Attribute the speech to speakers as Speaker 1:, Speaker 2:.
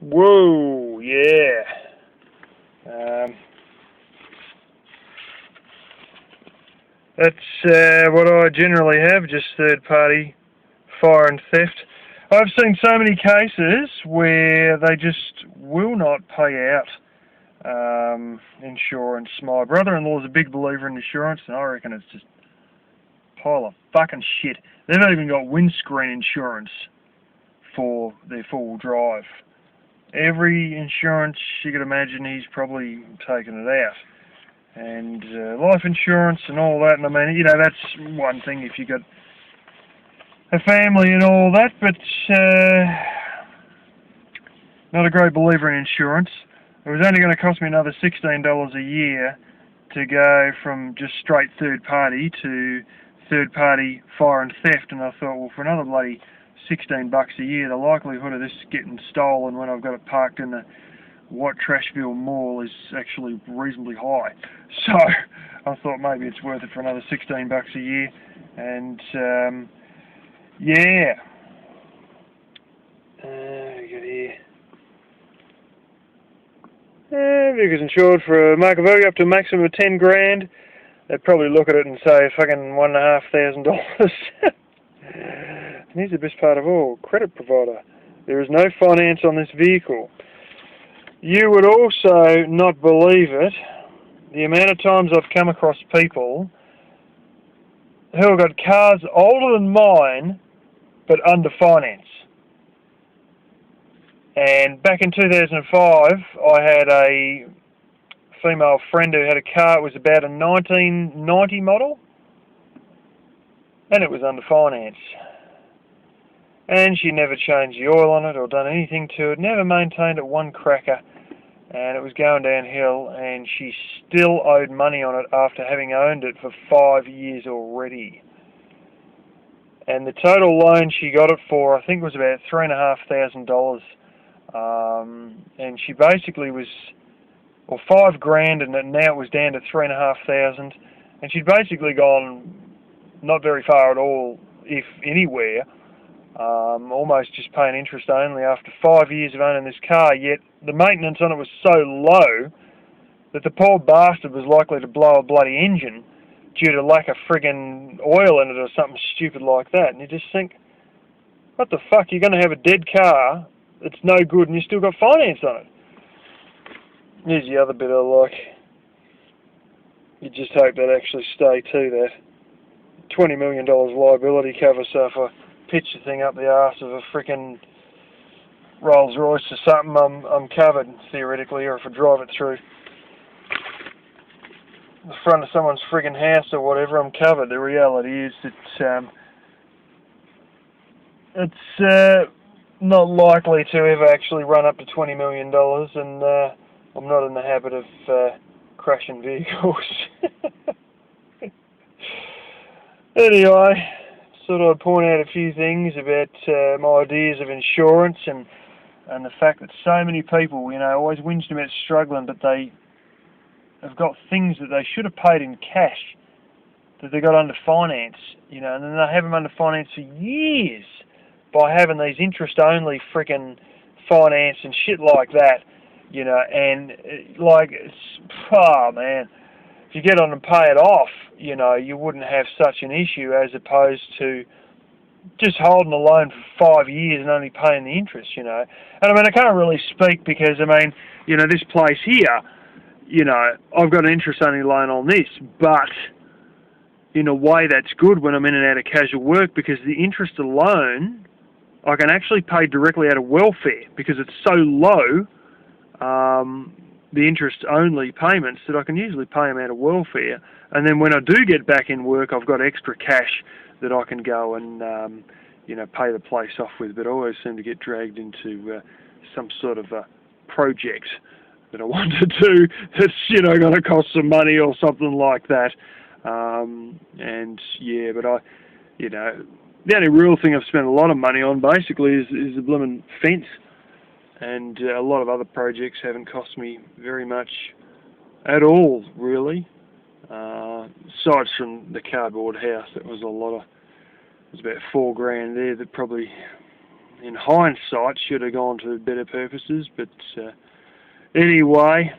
Speaker 1: Whoa, yeah. Um, that's what I generally have, just third-party fire and theft. I've seen so many cases where they just will not pay out insurance. My brother-in-law is a big believer in insurance, and I reckon it's just a pile of fucking shit. They've even got windscreen insurance for their four-wheel drive. Every insurance you could imagine, he's probably taken it out. And life insurance and all that, and I mean, that's one thing if you got a family and all that, but not a great believer in insurance. It was only going to cost me another $16 a year to go from just straight third party to third party fire and theft, and I thought, well, for another bloody $16 a year, the likelihood of this getting stolen when I've got it parked in the White Trashville Mall is actually reasonably high. So I thought maybe it's worth it for another $16 a year, and yeah. We got here. Vehicles insured for a market value up to a maximum of 10 grand. They'd probably look at it and say fucking $1,500. And here's the best part of all: credit provider. There is no finance on this vehicle. You would also not believe it, the amount of times I've come across people who have got cars older than mine but under finance. And back in 2005, I had a female friend who had a car. It was about a 1990 model, and it was under finance. And she never changed the oil on it or done anything to it, never maintained it one cracker, and it was going downhill, and she still owed money on it after having owned it for 5 years already. And the total loan she got it for, I think, was about $3,500. And she basically was, or 5 grand, and now it was down to 3,500. And she'd basically gone not very far at all, if anywhere, almost just paying interest only after 5 years of owning this car. Yet the maintenance on it was so low that the poor bastard was likely to blow a bloody engine due to lack of friggin' oil in it or something stupid like that. And you just think, what the fuck, you're going to have a dead car that's no good and you still got finance on it. Here's the other bit I like. You just hope that actually stay to that. $20 million liability cover, so if I pitch the thing up the arse of a frickin' Rolls Royce or something, I'm covered, theoretically, or if I drive it through the front of someone's friggin' house or whatever, I'm covered. The reality is that it's not likely to ever actually run up to $20 million, and I'm not in the habit of crashing vehicles. Anyway, thought I'd point out a few things about my ideas of insurance and the fact that so many people, always whinging about struggling, but they have got things that they should have paid in cash that they got under finance, and then they have them under finance for years by having these interest-only frickin' finance and shit like that, and oh man, if you get on and pay it off, you wouldn't have such an issue as opposed to just holding a loan for 5 years and only paying the interest, And I mean, I can't really speak because, this place here, I've got an interest-only loan on this, but in a way that's good when I'm in and out of casual work because the interest alone, I can actually pay directly out of welfare because it's so low, the interest-only payments, that I can usually pay them out of welfare. And then when I do get back in work, I've got extra cash that I can go and, pay the place off with. But I always seem to get dragged into some sort of a project that I want to do that's, going to cost some money or something like that. And, yeah, but the only real thing I've spent a lot of money on, basically, is the blooming fence. And a lot of other projects haven't cost me very much at all, really. Aside from the cardboard house, that was it was about $4 grand there that probably in hindsight should have gone to better purposes. But anyway,